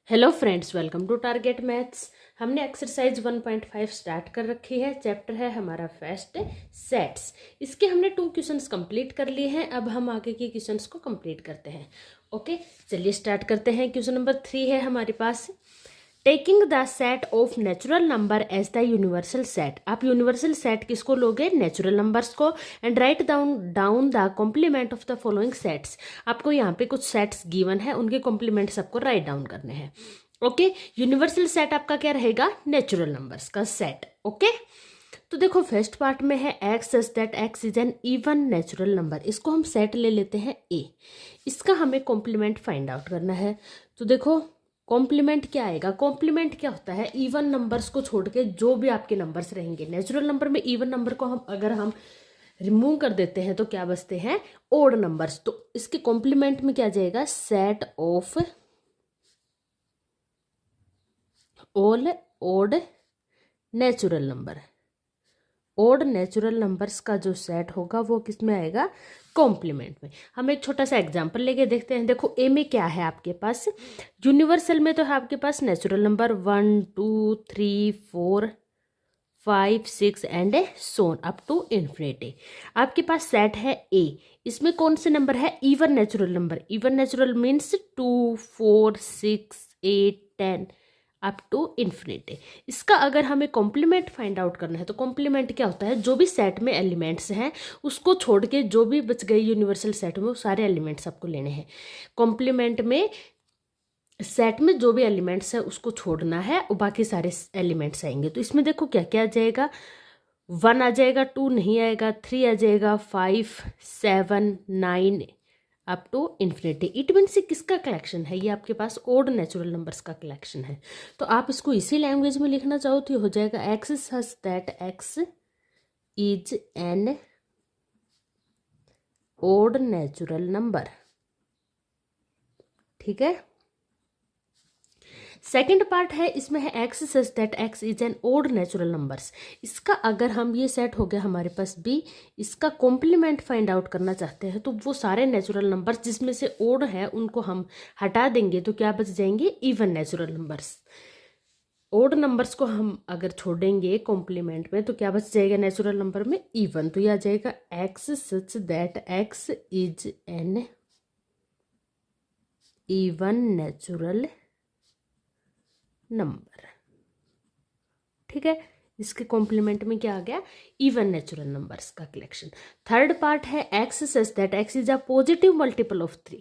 Hello friends, welcome to target maths. हमने exercise 1.5 start कर रखी है। चैप्टर है हमारा फर्स्ट सेट्स। इसके हमने 2 क्वेश्चंस कंप्लीट कर लिए हैं। अब हम आगे के क्वेश्चंस को कंप्लीट करते हैं। ओके, चलिए स्टार्ट करते हैं। क्वेश्चन नंबर 3 है हमारे पास, taking the set of natural number as the universal set. आप यूनिवर्सल सेट किसको लोगे? नेचुरल नंबर्स को। And write down the complement of the following sets. आपको यहाँ पे कुछ सेट्स गिवन है, उनके कॉम्प्लीमेंट सबको राइट डाउन करने हैं। ओके, यूनिवर्सल सेट आपका क्या रहेगा? नेचुरल नंबर्स का सेट। ओके, तो देखो फर्स्ट पार्ट में है x such that x is N even natural number. इसको हम सेट ले लेते हैं ए। इसका हमें कॉम्प्लीमेंट फाइंड आउट करना है। तो देखो कॉम्प्लीमेंट क्या आएगा? कॉम्प्लीमेंट क्या होता है? इवन नंबर्स को छोड़ के जो भी आपके नंबर्स रहेंगे, नेचुरल नंबर में इवन नंबर को हम रिमूव कर देते हैं तो क्या बचते हैं? Odd numbers. तो इसके कॉम्प्लीमेंट में क्या जाएगा? Set of all odd natural number. Odd natural numbers का जो सेट होगा वो किस में आएगा? कॉम्प्लीमेंट में। हम एक छोटा सा एग्जांपल लेके देखते हैं। देखो ए में क्या है आपके पास? यूनिवर्सल में तो है आपके पास natural number 1 2 3 4 5 6 and so on up to infinity. आपके पास सेट है ए। इसमें कौन से नंबर है? Even natural number. Even natural means 2 4 6 8 10 up to infinity. इसका अगर हमें कॉम्प्लीमेंट फाइंड आउट करना है तो कॉम्प्लीमेंट क्या होता है? जो भी सेट में एलिमेंट्स हैं उसको छोड़ के जो भी बच गए यूनिवर्सल सेट में वो सारे एलिमेंट्स आपको लेने हैं। कॉम्प्लीमेंट में सेट में जो भी एलिमेंट्स है उसको छोड़ना है और बाकी सारे एलिमेंट्स आएंगे। तो इसमें देखो क्या क्या आ जाएगा? 1 आ जाएगा, 2 नहीं आएगा, 3 आ जाएगा, 5 7 9 up to infinity. It means ये किसका कलेक्शन है? ये आपके पास ओड नेचुरल नंबर्स का कलेक्शन है। तो आप इसको इसी लैंग्वेज में लिखना चाहो तो ये हो जाएगा x such that x is an odd natural number. ठीक है। सेकेंड पार्ट है, इसमें है x such that x is an odd natural numbers. इसका अगर हम ये सेट हो गया हमारे पास बी, इसका कॉम्प्लीमेंट फाइंड आउट करना चाहते हैं तो वो सारे नेचुरल नंबर्स जिसमें से ओड है उनको हम हटा देंगे तो क्या बच जाएंगे? Even natural numbers. Odd numbers को हम अगर छोड़ेंगे कॉम्प्लीमेंट में तो क्या बच जाएगा नेचुरल नंबर में? इवन। तो यह आ जाएगा x such that x is N even natural number. ठीक है, इसके कॉम्प्लीमेंट में क्या आ गया? इवन नेचुरल नंबर्स का कलेक्शन। थर्ड पार्ट है x such that x is a positive multiple of 3।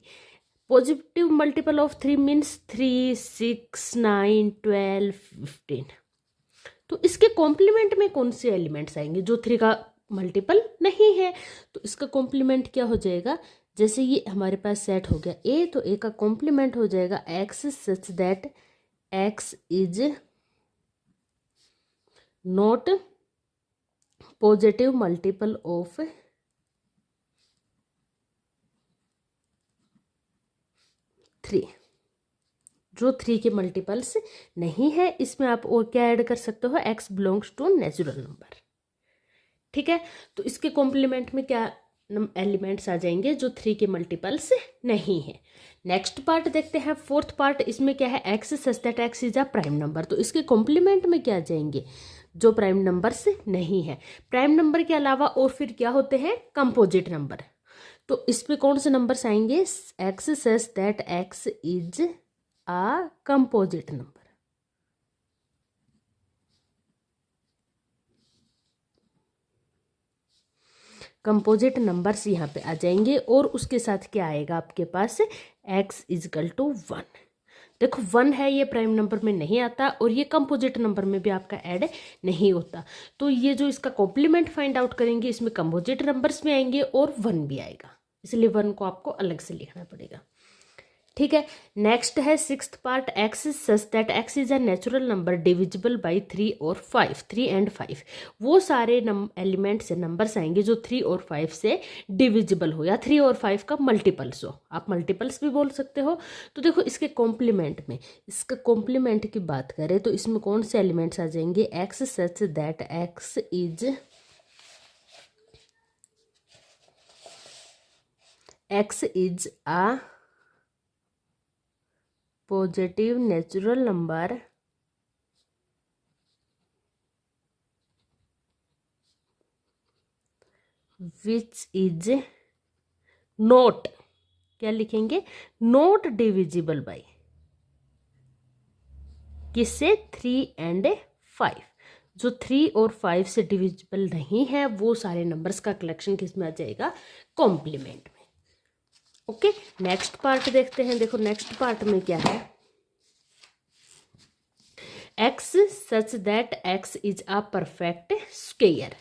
Positive multiple of 3 means 3 6 9 12 15। तो इसके कॉम्प्लीमेंट में कौन से एलिमेंट्स आएंगे जो 3 का मल्टीपल नहीं है? तो इसका कॉम्प्लीमेंट क्या हो जाएगा? जैसे ये हमारे पास सेट हो गया ए, तो ए का कॉम्प्लीमेंट हो जाएगा x such that x is not positive multiple of 3। जो 3 के मल्टीपल्स नहीं है। इसमें आप और क्या ऐड कर सकते हो? X belongs to natural number. ठीक है, तो इसके कॉम्प्लीमेंट में क्या एलिमेंट्स आ जाएंगे जो 3 के मल्टीपल्स नहीं है। नेक्स्ट पार्ट देखते हैं, फोर्थ पार्ट। इसमें क्या है? X such that x is a prime number. तो इसके कॉम्प्लीमेंट में क्या आ जाएंगे? जो प्राइम नंबर्स नहीं है। प्राइम नंबर के अलावा और फिर क्या होते हैं? Composite number. तो इसमें कौन से नंबर्स आएंगे? X such that x is a composite number. Composite numbers यहाँ पे आ जाएंगे और उसके साथ क्या आएगा आपके पास? x equal to 1। देखो 1 है, ये प्राइम नंबर में नहीं आता और ये कंपोजिट नंबर में भी आपका ऐड नहीं होता। तो ये जो इसका कॉम्प्लीमेंट फाइंड आउट करेंगे इसमें कंपोजिट नंबर्स में आएंगे और 1 भी आएगा, इसलिए 1 को आपको अलग से लिखना पड़ेगा। ठीक है, नेक्स्ट है sixth part, x such that x is a natural number divisible by 3 और 5। 3 एंड 5 वो सारे एलिमेंट से नंबर्स आएंगे जो 3 और 5 से डिविजिबल हो या 3 और 5 का मल्टीपल्स हो। आप मल्टीपल्स भी बोल सकते हो। तो देखो इसके कॉम्प्लीमेंट में, इसका कॉम्प्लीमेंट की बात करें तो इसमें कौन से एलिमेंट्स आ जाएंगे? X such that x is a positive natural number which is not, क्या लिखेंगे, नॉट डिविजिबल बाय किससे, 3 and 5। जो 3 और 5 से डिविजिबल नहीं है वो सारे नंबर्स का कलेक्शन किस में आ जाएगा, कॉम्प्लीमेंट में। ओके, नेक्स्ट पार्ट देखते हैं। देखो नेक्स्ट पार्ट में क्या है, x such that x is a perfect square.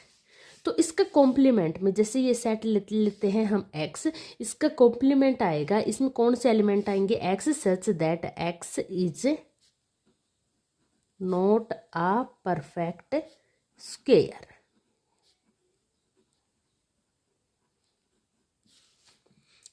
तो इसका कॉम्प्लीमेंट में जैसे ये सेट लेते हैं हम x, इसका कॉम्प्लीमेंट आएगा, इसमें कौन से एलिमेंट आएंगे, x such that x is not a perfect square.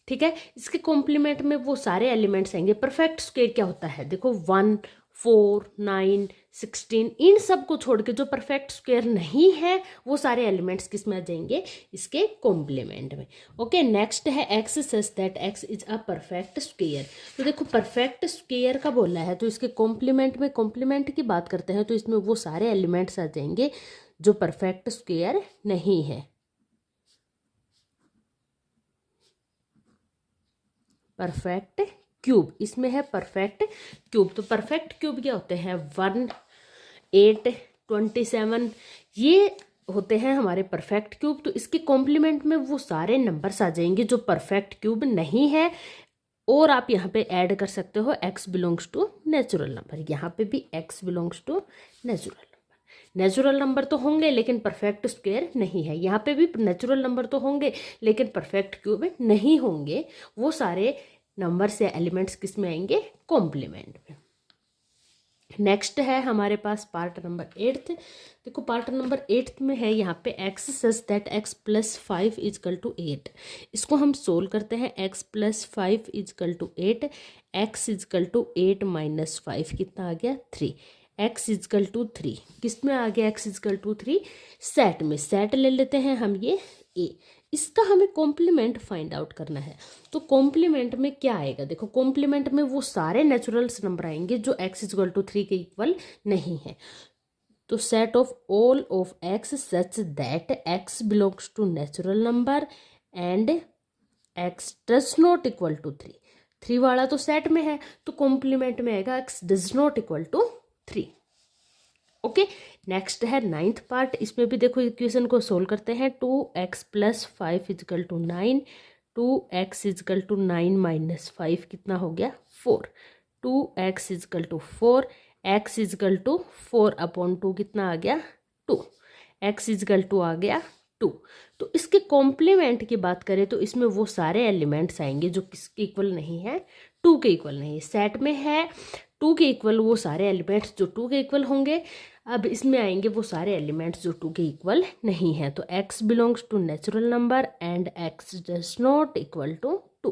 ठीक है, इसके कॉम्प्लीमेंट में वो सारे एलिमेंट्स आएंगे। परफेक्ट स्क्वायर क्या होता है, देखो 1, 4, 9, 16, इन सब को छोड़ के जो परफेक्ट स्क्वायर नहीं है वो सारे एलिमेंट्स किस में आ जाएंगे, इसके कॉम्प्लीमेंट में। ओके, नेक्स्ट है x such that x is a perfect square. तो देखो परफेक्ट स्क्वायर का बोला है तो इसके कॉम्प्लीमेंट में, कॉम्प्लीमेंट की बात करते हैं तो इसमें वो सारे एलिमेंट्स आ जाएंगे जो परफेक्ट स्क्वायर नहीं है। परफेक्ट क्यूब, इसमें है परफेक्ट क्यूब। तो परफेक्ट क्यूब क्या होते हैं, 1, 8, 27, ये होते हैं हमारे परफेक्ट क्यूब। तो इसके कॉम्प्लीमेंट में वो सारे नंबर्स आ जाएंगे जो परफेक्ट क्यूब नहीं है। और आप यहाँ पे ऐड कर सकते हो x belongs to natural number, यहाँ पे भी x belongs to natural number. Natural number तो होंगे लेकिन परफेक्ट स्क्वायर नहीं है, यहाँ पे भी नेचुरल नंबर तो होंगे लेकिन परफेक्ट क्यूब नहीं होंगे। वो सारे नंबर्स या एलिमेंट्स किस में आएंगे, कॉम्प्लीमेंट में। नेक्स्ट है हमारे पास पार्ट नंबर 8। देखो पार्ट नंबर 8 में है यहाँ पे x such that x plus 5 equal to 8। इसको हम सोल्व करते हैं, x plus 5 equal to 8, x equal to 8 minus 5 कितना आ गया, 3। x इजकल टू 3 किस में आ गया, x इजकल टू 3 सेट में। सेट ले लेते हैं हम ये a, इसका हमें कॉम्प्लीमेंट फाइंड आउट करना है। तो कॉम्प्लीमेंट में क्या आएगा, देखो कॉम्प्लीमेंट में वो सारे नेचुरल्स नंबर आएंगे जो x इक्वल टू 3 के इक्वल नहीं है। तो set of all of x such that x belongs to natural number and x does not equal to 3। 3 वाला तो सेट में है तो कॉम्प्लीमेंट में आएगा x does not equal to 3। Okay, next है 9th पार्ट। इसमें भी देखो इक्वेशन को सोल्व करते हैं। 2x plus 5 equal to 9, 2x equal to 9 minus 5 कितना हो गया, 4। 2x equal to 4, x equal to 4 upon 2 कितना आ गया, 2। x इजकल टू आ गया 2। तो इसके कॉम्प्लीमेंट की बात करें तो इसमें वो सारे एलिमेंट्स आएंगे जो किसके इक्वल नहीं है, 2 के इक्वल नहीं है। सेट में है 2 के इक्वल वो सारे एलिमेंट्स जो 2 के इक्वल होंगे। अब इसमें आएंगे वो सारे एलिमेंट्स जो 2 के इक्वल नहीं है। तो x belongs to natural number and x does not equal to 2।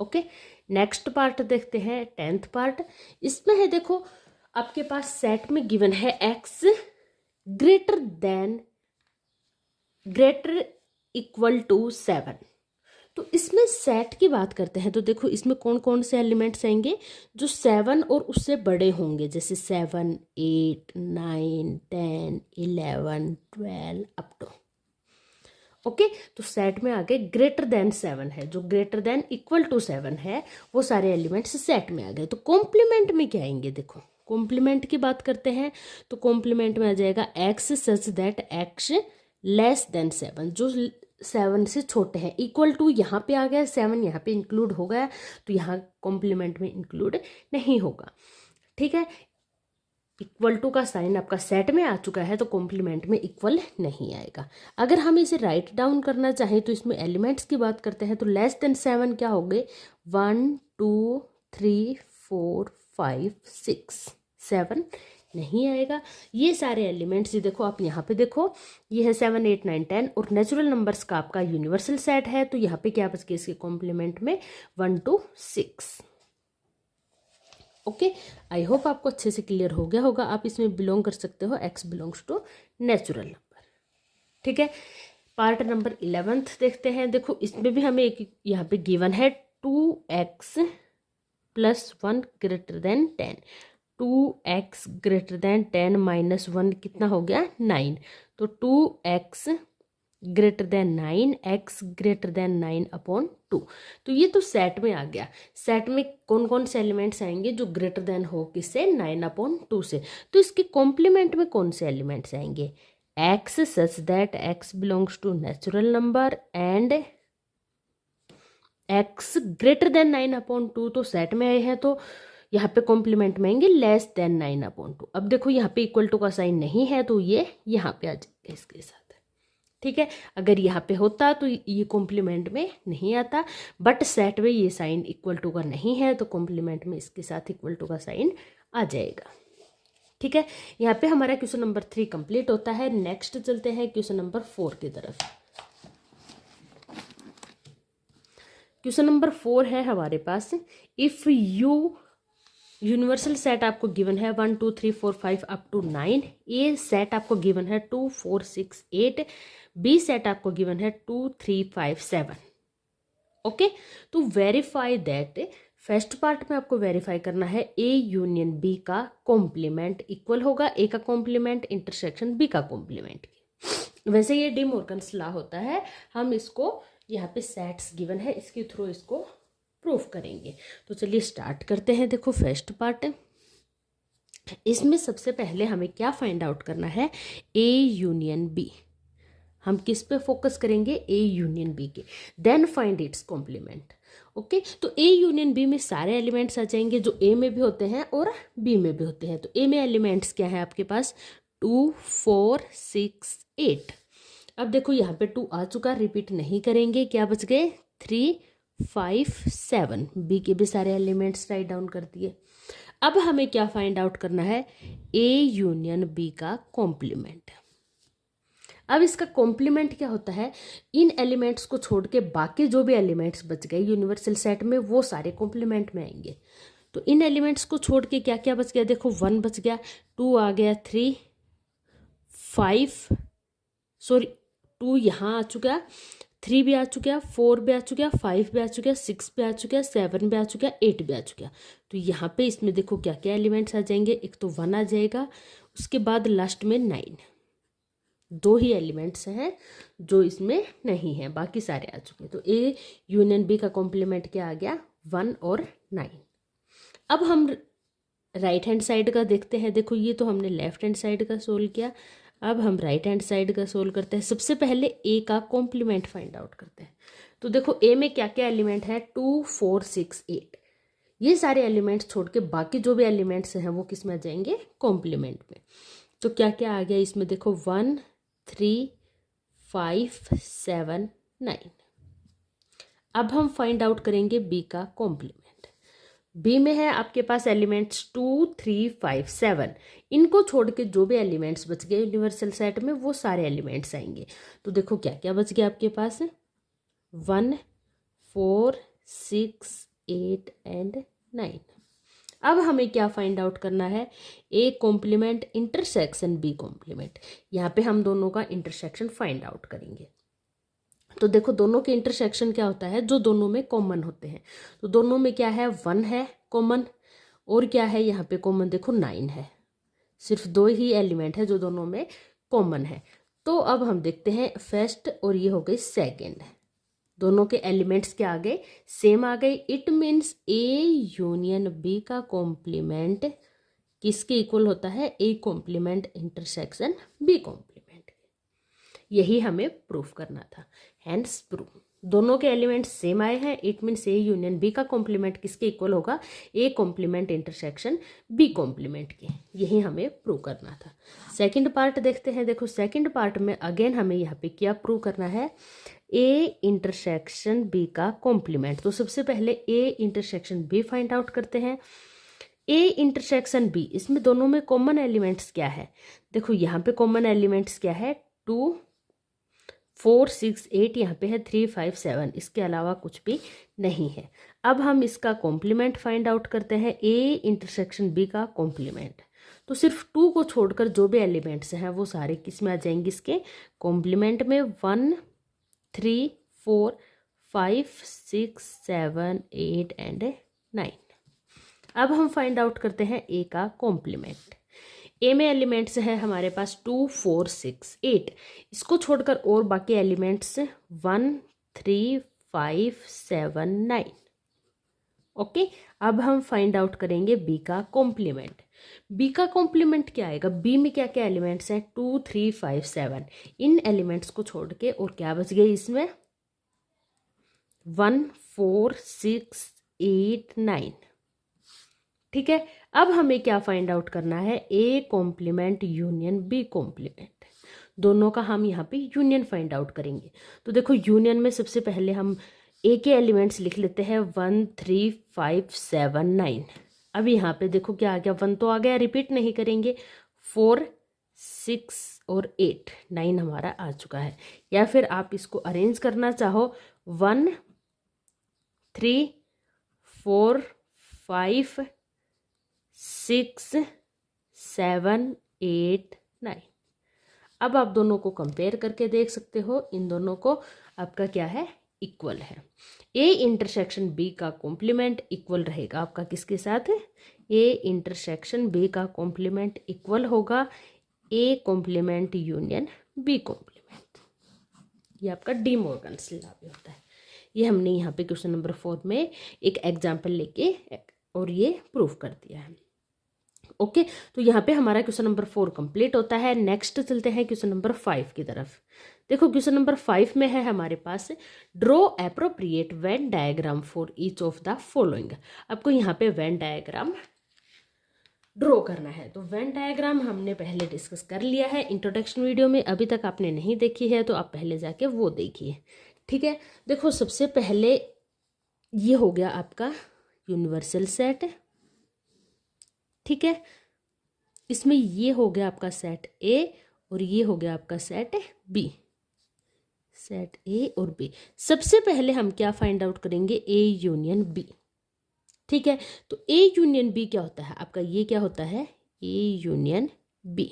Okay, next part देखते हैं 10th पार्ट। इसमें है देखो आपके पास सेट में गिवन है x ग्रेटर इक्वल टू 7। तो इसमें सेट की बात करते हैं तो देखो इसमें कौन कौन से एलिमेंट्स आएंगे जो 7 और उससे बड़े होंगे, जैसे 7, 8, 9, 10, 11, 12 अप टू। ओके, तो सेट में आगे ग्रेटर देन 7 है, जो ग्रेटर देन इक्वल टू 7 है वो सारे एलिमेंट्स सेट में आ गए। तो कॉम्प्लीमेंट में क्या आएंगे, देखो कॉम्प्लीमेंट की बात करते हैं तो कॉम्प्लीमेंट में आ जाएगा x such that x less than 7, जो 7 से छोटे हैं। इक्वल टू यहाँ पे आ गया, 7 यहाँ पे इंक्लूड हो गया तो यहाँ कॉम्प्लीमेंट में इंक्लूड नहीं होगा। ठीक है, इक्वल टू का साइन आपका सेट में आ चुका है तो कॉम्प्लीमेंट में इक्वल नहीं आएगा। अगर हम इसे राइट डाउन करना चाहें तो इसमें एलिमेंट्स की बात करते हैं तो लेस देन 7 क्या हो गए, 1, 2, 3, 4, 5, 6, 7 नहीं आएगा। ये सारे एलिमेंट्स ये देखो आप यहाँ पे देखो, ये है 7, 8, 9, 10 और नेचुरल नंबर्स का आपका यूनिवर्सल सेट है। तो यहाँ पे क्या बच गया इसके कॉम्प्लीमेंट में, 1 to 6। ओके, आई होप आपको अच्छे से क्लियर हो गया होगा। आप इसमें बिलोंग कर सकते हो x belongs to natural number. ठीक है, पार्ट नंबर 11th देखते हैं। देखो इसमें भी हमें एक यहाँ पे गिवन है 2x plus 1 greater than 10, 2x greater than 10 minus 1 कितना हो गया 9, तो 2x greater than 9, x greater than 9 upon 2। तो ये तो सेट में आ गया। सेट में कौन कौन से एलिमेंट्स आएंगे जो ग्रेटर देन हो किससे 9 अपॉन 2 से। तो इसके कॉम्प्लीमेंट में कौन से एलिमेंट्स आएंगे, x such that x belongs to natural number and x greater than 9 upon 2, तो सेट में आए हैं तो यहाँ पे कॉम्प्लीमेंट में आएंगे लेस देन 9 अपॉन 2। अब देखो यहाँ पे इक्वल टू का साइन नहीं है तो ये यहाँ पे आ जाएगा इसके साथ, ठीक है। अगर यहाँ पे होता तो ये कॉम्प्लीमेंट में नहीं आता, बट सेट में ये साइन इक्वल टू का नहीं है तो कॉम्प्लीमेंट में इसके साथ इक्वल टू का साइन आ जाएगा, ठीक है। यहाँ पे हमारा क्वेश्चन नंबर 3 कंप्लीट होता है। नेक्स्ट चलते हैं क्वेश्चन नंबर 4 की तरफ। क्वेश्चन नंबर 4 है हमारे पास, इफ यू यूनिवर्सल सेट आपको गिवन है 1 2 3 4 5 अप टू 9, ए सेट आपको गिवन है 2 4 6 8, बी सेट आपको गिवन है 2 3 5 7। ओके, तो वेरीफाई दैट, फर्स्ट पार्ट में आपको वेरीफाई करना है ए यूनियन बी का कॉम्प्लीमेंट इक्वल होगा ए का कॉम्प्लीमेंट इंटरसेक्शन बी का कॉम्प्लीमेंट। वैसे ये डी मॉर्गन्स लॉ होता है, हम इसको यहाँ पे सेट्स गिवन है इसके थ्रू इसको प्रूफ करेंगे। तो चलिए स्टार्ट करते हैं। देखो फर्स्ट पार्ट, इसमें सबसे पहले हमें क्या फाइंड आउट करना है, ए यूनियन बी। हम किस पे फोकस करेंगे, ए यूनियन बी के, then find its complement. Okay, तो ए यूनियन बी में सारे एलिमेंट्स आ जाएंगे जो ए में भी होते हैं और बी में भी होते हैं। तो ए में एलिमेंट्स क्या है आपके पास, 2 4 6 8। अब देखो यहाँ पे 2 आ चुका, रिपीट नहीं करेंगे, क्या बच गए 3 5 7। बी के भी सारे एलिमेंट्स राइट डाउन कर दिए। अब हमें क्या फाइंड आउट करना है, ए यूनियन बी का कॉम्प्लीमेंट। अब इसका कॉम्प्लीमेंट क्या होता है, इन एलिमेंट्स को छोड़ के बाकी जो भी एलिमेंट्स बच गए यूनिवर्सल सेट में वो सारे कॉम्प्लीमेंट में आएंगे। तो इन एलिमेंट्स को छोड़ के क्या क्या बच गया, देखो 1 बच गया, 2 आ गया, 3 5 सॉरी 2 यहाँ आ चुका, 3 भी आ चुका, 4 भी आ चुका, 5 भी आ चुका, 6 भी आ चुका, 7 भी आ चुका, 8 भी आ चुका। तो यहाँ पे इसमें देखो क्या क्या एलिमेंट्स आ जाएंगे, एक तो 1 आ जाएगा, उसके बाद लास्ट में 9। 2 ही एलिमेंट्स हैं जो इसमें नहीं है, बाकी सारे आ चुके। तो ए यूनियन बी का कॉम्प्लीमेंट क्या आ गया, 1 और 9। अब हम राइट हैंड साइड का देखते हैं। देखो ये तो हमने लेफ्ट हैंड साइड का सोल्व किया, अब हम राइट हैंड साइड का सोल्व करते हैं। सबसे पहले ए का कॉम्प्लीमेंट फाइंड आउट करते हैं। तो देखो ए में क्या क्या एलिमेंट है, 2 4 6 8। ये सारे एलिमेंट्स छोड़ के बाकी जो भी एलिमेंट्स हैं वो किस में आ जाएंगे, कॉम्प्लीमेंट में। तो क्या क्या आ गया इसमें, देखो 1 3 5 7 9। अब हम फाइंड आउट करेंगे बी का कॉम्प्लीमेंट। बी में है आपके पास एलिमेंट्स 2 3 5 7। इनको छोड़ के जो भी एलिमेंट्स बच गए यूनिवर्सल सेट में वो सारे एलिमेंट्स आएंगे। तो देखो क्या क्या बच गया आपके पास, 1 4 6 8 एंड 9। अब हमें क्या फाइंड आउट करना है, ए कॉम्प्लीमेंट इंटरसेक्शन बी कॉम्प्लीमेंट। यहाँ पे हम दोनों का इंटरसेक्शन फाइंड आउट करेंगे। तो देखो दोनों के इंटरसेक्शन क्या होता है, जो दोनों में कॉमन होते हैं। तो दोनों में क्या है, 1 है कॉमन, और क्या है यहाँ पे कॉमन, देखो 9 है। सिर्फ 2 ही एलिमेंट है जो दोनों में कॉमन है। तो अब हम देखते हैं फर्स्ट और ये हो गई सेकेंड, दोनों के एलिमेंट्स क्या आ गए, सेम आ गए। It means A union B का कॉम्प्लीमेंट किसके इक्वल होता है, ए कॉम्प्लीमेंट इंटरसेक्शन बी कॉम्प्लीमेंट। यही हमें प्रूफ करना था, हैंस प्रूफ। दोनों के एलिमेंट्स सेम आए हैं, it means A union B का कॉम्प्लीमेंट किसके इक्वल होगा, A complement intersection B complement के। यही हमें प्रूव करना था। सेकंड पार्ट देखते हैं। देखो सेकंड पार्ट में अगेन हमें यहाँ पे क्या प्रूव करना है, ए इंटरसेक्शन बी का कॉम्प्लीमेंट। तो सबसे पहले A intersection B find out करते हैं। ए इंटरसेक्शन बी, इसमें दोनों में कॉमन एलिमेंट्स क्या है, देखो यहाँ पे कॉमन एलिमेंट्स क्या है, 2 4 6 8, यहाँ पे है 3 5 7, इसके अलावा कुछ भी नहीं है। अब हम इसका कॉम्प्लीमेंट फाइंड आउट करते हैं, ए इंटरसेक्शन बी का कॉम्प्लीमेंट। तो सिर्फ 2 को छोड़कर जो भी एलिमेंट्स हैं वो सारे किस में आ जाएंगे, इसके कॉम्प्लीमेंट में। 1 3 4 5 6 7 8 एंड 9। अब हम फाइंड आउट करते हैं ए का कॉम्प्लीमेंट। ए में एलिमेंट्स है हमारे पास 2 4 6 8, इसको छोड़कर और बाकी एलिमेंट्स 1 3 5 7 9। ओके, अब हम फाइंड आउट करेंगे बी का कॉम्प्लीमेंट। बी का कॉम्प्लीमेंट क्या आएगा, बी में क्या क्या एलिमेंट्स हैं 2 3 5 7, इन एलिमेंट्स को छोड़ के और क्या बच गए इसमें 1 4 6 8 9। ठीक है, अब हमें क्या फाइंड आउट करना है, ए कॉम्प्लीमेंट यूनियन बी कॉम्प्लीमेंट, दोनों का हम यहाँ पे यूनियन फाइंड आउट करेंगे। तो देखो यूनियन में सबसे पहले हम ए के एलिमेंट्स लिख लेते हैं 1 3 5 7 9। अब यहाँ पे देखो क्या आ गया, 1 तो आ गया, रिपीट नहीं करेंगे, 4 6 और 8 9 हमारा आ चुका है। या फिर आप इसको अरेंज करना चाहो 1 3 4 5 6 7 8 9। अब आप दोनों को कंपेयर करके देख सकते हो, इन दोनों को आपका क्या है, इक्वल है। ए इंटरसेक्शन बी का कॉम्प्लीमेंट इक्वल रहेगा आपका किसके साथ, ए इंटरसेक्शन बी का कॉम्प्लीमेंट इक्वल होगा A complement union B complement. ये आपका डी मॉर्गन्स लॉ भी होता है। ये हमने यहाँ पे क्वेश्चन नंबर 4 में एक एग्जाम्पल लेके और ये प्रूफ कर दिया है। ओके, तो यहाँ पे हमारा क्वेश्चन नंबर 4 कंप्लीट होता है। नेक्स्ट चलते हैं क्वेश्चन नंबर 5 की तरफ। देखो क्वेश्चन नंबर 5 में है हमारे पास draw appropriate Venn diagram for each of the following. आपको यहाँ पे वेन डायग्राम ड्रॉ करना है। तो वेन डायग्राम हमने पहले डिस्कस कर लिया है इंट्रोडक्शन वीडियो में, अभी तक आपने नहीं देखी है तो आप पहले जाके वो देखिए। ठीक है, देखो सबसे पहले ये हो गया आपका यूनिवर्सल सेट। ठीक है, इसमें ये हो गया आपका सेट ए और ये हो गया आपका सेट बी, सेट ए और बी। सबसे पहले हम क्या फाइंड आउट करेंगे, ए यूनियन बी। ठीक है, तो ए यूनियन बी क्या होता है आपका, ये क्या होता है, ए यूनियन बी।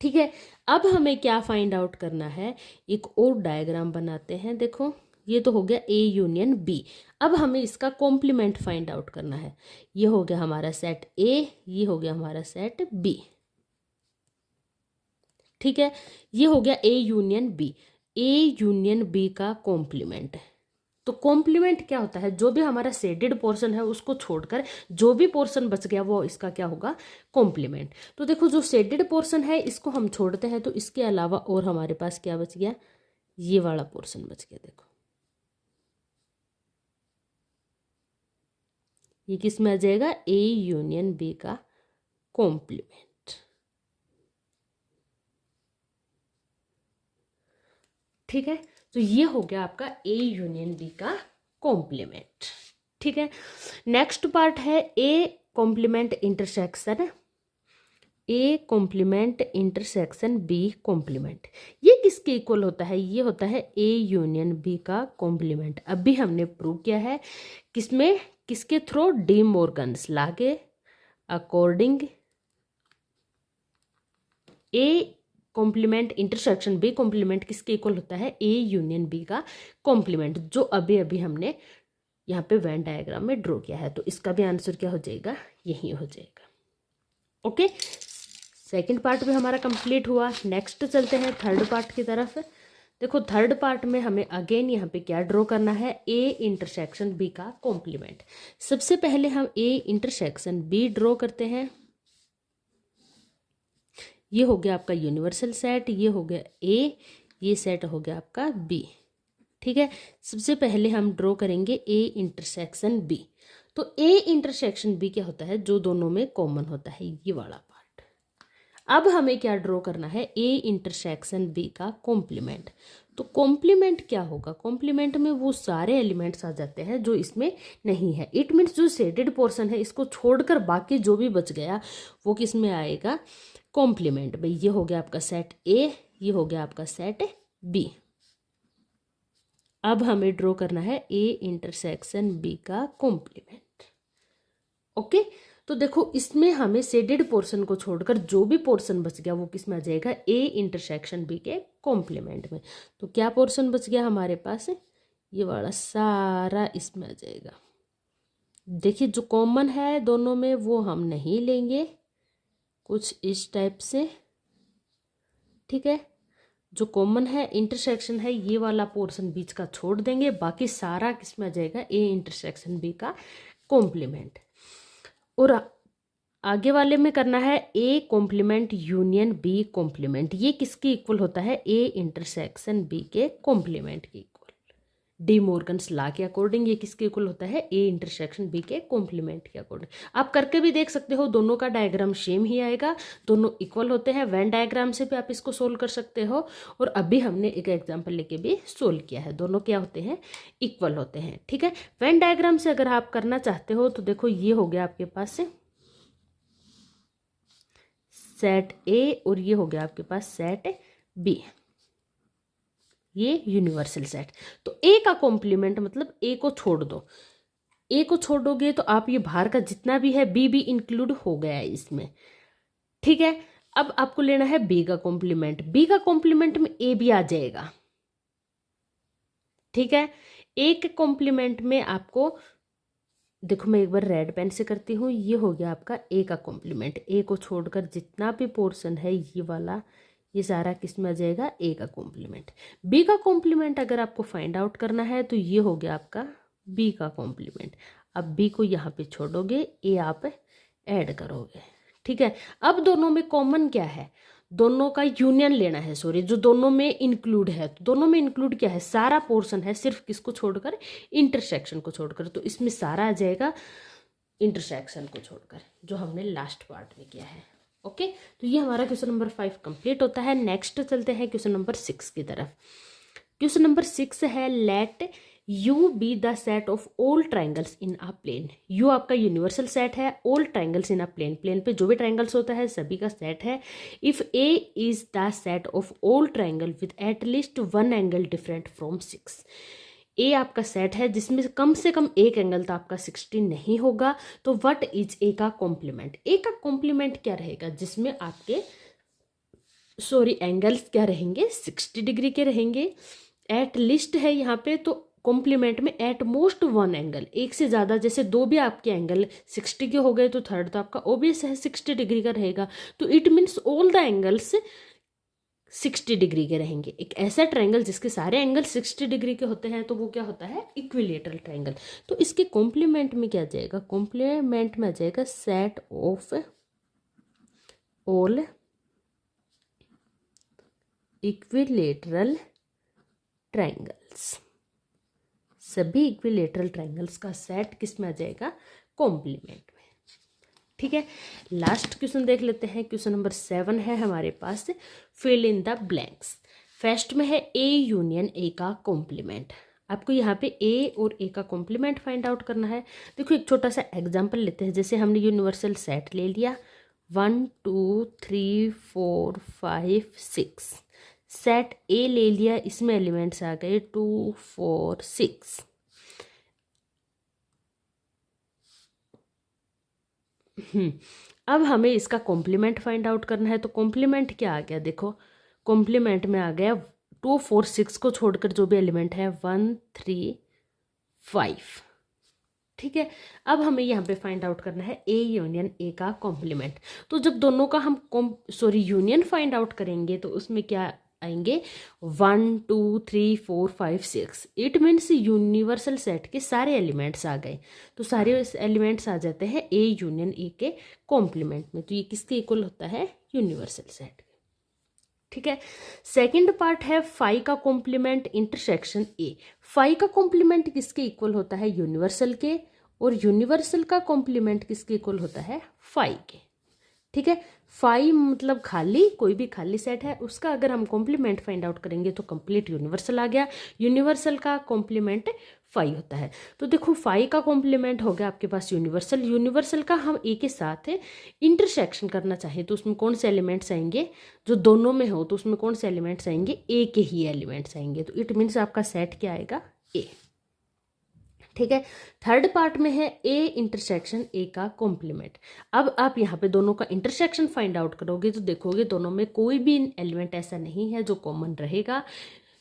ठीक है, अब हमें क्या फाइंड आउट करना है, एक और डायग्राम बनाते हैं। देखो ये तो हो गया ए यूनियन बी। अब हमें इसका कॉम्प्लीमेंट फाइंड आउट करना है। ये हो गया हमारा सेट ए, ये हो गया हमारा सेट बी। ठीक है, ये हो गया A union B. A union B का कॉम्प्लीमेंट, तो कॉम्प्लीमेंट क्या होता है, जो भी हमारा शेडेड पोर्शन है उसको छोड़कर जो भी पोर्शन बच गया वो इसका क्या होगा, कॉम्प्लीमेंट। तो देखो जो शेडेड पोर्शन है इसको हम छोड़ते हैं, तो इसके अलावा और हमारे पास क्या बच गया, ये वाला पोर्शन बच गया। देखो ये किस में आ जाएगा, ए यूनियन बी का कॉम्प्लीमेंट। ठीक है, तो ये हो गया आपका ए यूनियन बी का कॉम्प्लीमेंट। ठीक है, नेक्स्ट पार्ट है ए complement intersection, A complement intersection B complement. ये किसके इक्वल होता है, ये होता है ए यूनियन बी का कॉम्प्लीमेंट। अभी हमने प्रूव किया है किसमें, किसके थ्रू, डी मॉर्गन्स लॉ के according A complement intersection B complement किसके इक्वल होता है, ए यूनियन बी का कॉम्प्लीमेंट, जो अभी अभी हमने यहाँ पे वेन डायग्राम में ड्रॉ किया है। तो इसका भी आंसर क्या हो जाएगा, यही हो जाएगा। ओके, सेकंड पार्ट भी हमारा कंप्लीट हुआ। नेक्स्ट चलते हैं थर्ड पार्ट की तरफ। देखो थर्ड पार्ट में हमें अगेन यहाँ पे क्या ड्रॉ करना है, ए इंटरसेक्शन बी का कॉम्प्लीमेंट। सबसे पहले हम ए इंटरसेक्शन बी ड्रॉ करते हैं। ये हो गया आपका यूनिवर्सल सेट, ये हो गया ए, ये सेट हो गया आपका बी। ठीक है, सबसे पहले हम ड्रॉ करेंगे ए इंटरसेक्शन बी। तो ए इंटरसेक्शन बी क्या होता है, जो दोनों में कॉमन होता है, ये वाला पार्ट। अब हमें क्या ड्रॉ करना है, ए इंटरसेक्शन बी का कॉम्प्लीमेंट। तो कॉम्प्लीमेंट क्या होगा, कॉम्प्लीमेंट में वो सारे एलिमेंट्स आ जाते हैं जो इसमें नहीं है। इट मीन्स जो शेडेड पोर्शन है इसको छोड़कर बाकी जो भी बच गया वो किस में आएगा, कॉम्प्लीमेंट में। ये हो गया आपका सेट ए, ये हो गया आपका सेट बी। अब हमें ड्रॉ करना है ए इंटरसेक्शन बी का कॉम्प्लीमेंट। ओके, तो देखो इसमें हमें शेडेड पोर्शन को छोड़कर जो भी पोर्शन बच गया वो किस में आ जाएगा, ए इंटरसेक्शन बी के कॉम्प्लीमेंट में। तो क्या पोर्शन बच गया हमारे पास, ये वाला सारा इसमें आ जाएगा, देखिए जो कॉमन है दोनों में वो हम नहीं लेंगे, कुछ इस टाइप से, ठीक है। जो कॉमन है इंटरसेक्शन है ये वाला पोर्शन बीच का छोड़ देंगे, बाकी सारा किस में आ जाएगा, ए इंटरसेक्शन बी का कॉम्प्लीमेंट। और आगे वाले में करना है ए कॉम्प्लीमेंट यूनियन बी कॉम्प्लीमेंट। ये किसके इक्वल होता है, ए इंटरसेक्शन बी के कॉम्प्लीमेंट के इक्वल। डी मॉर्गन्स लॉ के अकॉर्डिंग ये किसके इक्वल होता है, ए इंटरसेक्शन बी के कॉम्प्लीमेंट के अकॉर्डिंग। आप करके भी देख सकते हो, दोनों का डायग्राम सेम ही आएगा, दोनों इक्वल होते हैं। वेन डायग्राम से भी आप इसको सोल्व कर सकते हो, और अभी हमने एक एग्जाम्पल लेके भी सोल्व किया है, दोनों क्या होते हैं, इक्वल होते हैं, ठीक है। वेन डायग्राम से अगर आप करना चाहते हो तो देखो ये हो गया आपके पास सेट ए, और ये हो गया आपके पास सेट बी, ये यूनिवर्सल सेट। तो ए का कॉम्प्लीमेंट मतलब ए को छोड़ दो, ए को छोड़ोगे तो आप ये बाहर का जितना भी है बी भी इंक्लूड हो गया है इसमें, ठीक है। अब आपको लेना है बी का कॉम्प्लीमेंट, बी का कॉम्प्लीमेंट में ए भी आ जाएगा, ठीक है। ए के कॉम्प्लीमेंट में आपको देखो, मैं एक बार रेड पेन से करती हूँ, ये हो गया आपका ए का कॉम्प्लीमेंट। ए को छोड़कर जितना भी पोर्शन है ये वाला, ये सारा किस में आ जाएगा, ए का कॉम्प्लीमेंट। बी का कॉम्प्लीमेंट अगर आपको फाइंड आउट करना है तो ये हो गया आपका बी का कॉम्प्लीमेंट। अब बी को यहाँ पे छोड़ोगे, ए आप ऐड करोगे, ठीक है। अब दोनों में कॉमन क्या है, दोनों का यूनियन लेना है, सॉरी, जो दोनों में इंक्लूड है। तो दोनों में इंक्लूड क्या है, सारा पोर्शन है, सिर्फ किसको छोड़कर, इंटरसेक्शन को छोड़कर। तो इसमें सारा आ जाएगा इंटरसेक्शन को छोड़कर, जो हमने लास्ट पार्ट में किया है, ओके। तो ये हमारा क्वेश्चन नंबर 5 कंप्लीट होता है। नेक्स्ट चलते हैं क्वेश्चन नंबर 6 की तरफ। क्वेश्चन नंबर 6 है, let U be the set of all triangles in a plane. U आपका यूनिवर्सल सेट है, all triangles in a plane, plane पे जो भी ट्राइंगल्स होता है सभी का सेट है। If A is the set of all triangle with at least one angle different from 6। ए आपका सेट है जिसमें कम से कम एक एंगल तो आपका 60 नहीं होगा, तो व्हाट इज ए का कॉम्प्लीमेंट। ए का कॉम्प्लीमेंट क्या रहेगा, जिसमें आपके सॉरी एंगल्स क्या रहेंगे, 60 डिग्री के रहेंगे। एट लिस्ट है यहाँ पे, तो कॉम्प्लीमेंट में एट मोस्ट वन एंगल, एक से ज़्यादा, जैसे दो भी आपके एंगल 60 के हो गए तो थर्ड तो आपका ओबियस है 60 डिग्री का रहेगा। तो it means all the angles 60 degree के रहेंगे। एक ऐसा ट्रायंगल जिसके सारे एंगल 60 डिग्री के होते हैं तो वो क्या होता है, इक्विलेटरल ट्रायंगल। तो इसके कॉम्प्लीमेंट में क्या जाएगा, कॉम्प्लीमेंट में आ जाएगा set of all equilateral triangles. सभी इक्विलेटरल ट्रायंगल्स का सेट किस में आ जाएगा, कॉम्प्लीमेंट में, ठीक है। लास्ट क्वेश्चन देख लेते हैं। क्वेश्चन नंबर 7 है हमारे पास, fill in the blanks. First में है ए यूनियन ए का कॉम्प्लीमेंट। आपको यहाँ पे ए और ए का कॉम्प्लीमेंट फाइंड आउट करना है। देखो एक छोटा सा एग्जांपल लेते हैं। जैसे हमने यूनिवर्सल सेट ले लिया 1 2 3 4 5 6, सेट ए ले लिया, इसमें एलिमेंट्स आ गए 2 4 6। अब हमें इसका कॉम्प्लीमेंट फाइंड आउट करना है। तो कॉम्प्लीमेंट क्या आ गया, देखो कॉम्प्लीमेंट में आ गया 2 4 6 को छोड़कर जो भी एलिमेंट है 1 3 5, ठीक है। अब हमें यहाँ पे फाइंड आउट करना है ए यूनियन ए का कॉम्प्लीमेंट। तो जब दोनों का हम यूनियन फाइंड आउट करेंगे तो उसमें क्या आएंगे 1 2 3 4 5 6। इट मीन्स यूनिवर्सल सेट के सारे एलिमेंट्स आ गए। तो सारे एलिमेंट्स आ जाते हैं ए यूनियन ए के कॉम्प्लीमेंट में। तो ये किसके इक्वल होता है, यूनिवर्सल सेट, ठीक है। सेकंड पार्ट है फाई का कॉम्प्लीमेंट इंटरसेक्शन ए। फाई का कॉम्प्लीमेंट किसके इक्वल होता है, यूनिवर्सल के, और यूनिवर्सल का कॉम्प्लीमेंट किसके इक्वल होता है, फाई के, ठीक है। फाई मतलब खाली, कोई भी खाली सेट है उसका अगर हम कॉम्प्लीमेंट फाइंड आउट करेंगे तो कंप्लीट यूनिवर्सल आ गया। यूनिवर्सल का कॉम्प्लीमेंट फाई होता है। तो देखो फाई का कॉम्प्लीमेंट हो गया आपके पास यूनिवर्सल। यूनिवर्सल का हम ए के साथ इंटरसेक्शन करना चाहें तो उसमें कौन से एलिमेंट्स आएंगे, जो दोनों में हो तो उसमें कौन से एलिमेंट्स आएंगे, ए के ही एलिमेंट्स आएंगे। तो इट मीन्स आपका सेट क्या आएगा, ए, ठीक है। थर्ड पार्ट में है ए इंटरसेक्शन ए का कॉम्प्लीमेंट। अब आप यहाँ पे दोनों का इंटरसेक्शन फाइंड आउट करोगे तो देखोगे दोनों में कोई भी एलिमेंट ऐसा नहीं है जो कॉमन रहेगा।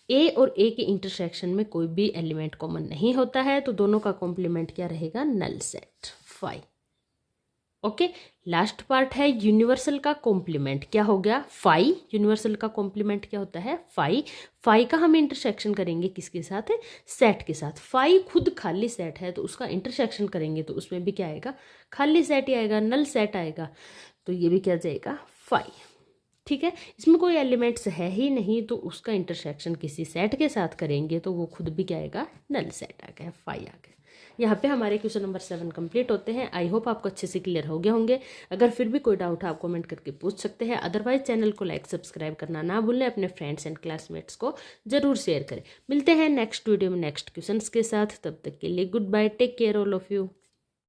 ए और ए के इंटरसेक्शन में कोई भी एलिमेंट कॉमन नहीं होता है, तो दोनों का कॉम्प्लीमेंट क्या रहेगा, null set phi. Okay, last part है यूनिवर्सल का कॉम्प्लीमेंट, क्या हो गया, फाई। यूनिवर्सल का कॉम्प्लीमेंट क्या होता है, फाई। फाई का हम इंटरसेक्शन करेंगे किसके साथ है, सेट के साथ। फाई खुद खाली सेट है तो उसका इंटरसेक्शन करेंगे तो उसमें भी क्या आएगा, खाली सेट ही आएगा, नल सेट आएगा, तो ये भी क्या जाएगा, फाई। ठीक है, इसमें कोई एलिमेंट्स है ही नहीं तो उसका इंटरसेक्शन किसी सेट के साथ करेंगे तो वो खुद भी क्या आएगा, नल सेट आ गया, फाई आ गया। यहाँ पे हमारे क्वेश्चन नंबर 7 कंप्लीट होते हैं। आई होप आपको अच्छे से क्लियर हो गए होंगे। अगर फिर भी कोई डाउट है आप कमेंट करके पूछ सकते हैं, अदरवाइज चैनल को लाइक सब्सक्राइब करना ना भूलें, अपने फ्रेंड्स एंड क्लासमेट्स को जरूर शेयर करें। मिलते हैं नेक्स्ट वीडियो में नेक्स्ट क्वेश्चंस के साथ, तब तक के लिए goodbye, take care all of you.